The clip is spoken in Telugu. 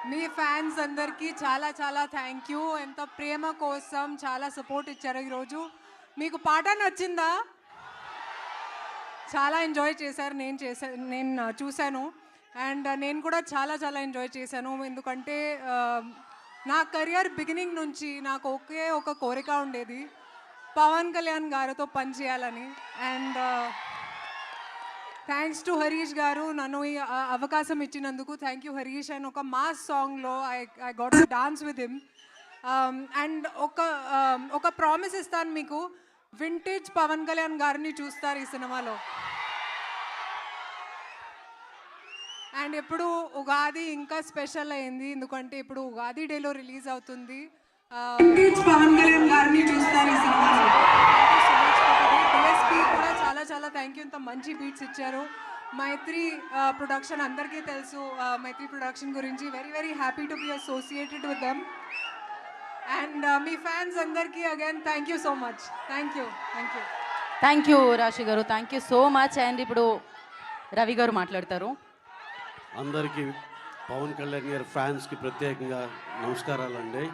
మీ ఫ్యాన్స్ అందరికీ చాలా చాలా థ్యాంక్ యూ. ఎంత ప్రేమ కోసం చాలా సపోర్ట్ ఇచ్చారు ఈరోజు. మీకు పాట నచ్చిందా? చాలా ఎంజాయ్ చేశారు. నేను చూశాను. అండ్ నేను కూడా చాలా చాలా ఎంజాయ్ చేశాను. ఎందుకంటే నా కెరియర్ బిగినింగ్ నుంచి నాకు ఒకే ఒక కోరిక ఉండేది, పవన్ కళ్యాణ్ గారితో పనిచేయాలని. అండ్ థ్యాంక్స్ టు హరీష్ గారు నన్ను ఈ అవకాశం ఇచ్చినందుకు. Thank you Harish. అండ్ ఒక మాస్ సాంగ్లో I got to dance with him. And ఒక ప్రామిస్ ఇస్తాను మీకు, వింటేజ్ పవన్ కళ్యాణ్ గారిని చూస్తారు ఈ సినిమాలో. అండ్ ఇప్పుడు ఉగాది ఇంకా స్పెషల్ అయింది, ఎందుకంటే ఇప్పుడు ఉగాది డేలో రిలీజ్ అవుతుంది. వింటేజ్ పవన్ కళ్యాణ్ గారిని చూస్తారు ఈ సినిమాలో. డిఎస్పీ కూడా చాలా చాలా థ్యాంక్ యూ. ఇంత మంచి బీట్స్ ఇచ్చారు. మైత్రి ప్రొడక్షన్ అందరికీ తెలుసు. మైత్రి ప్రొడక్షన్ గురించి very very happy to be associated with them. And మీ ఫ్యాన్స్ అందరికీ again thank you so much. Thank you. Thank you Raashi గారు, thank you so much. And ఇప్పుడు రవి గారు మాట్లాడతారు. అందరికీ పవన్ కళ్యాణ్ గారి ఫ్యాన్స్కి ప్రత్యేకంగా నమస్కారాలండి.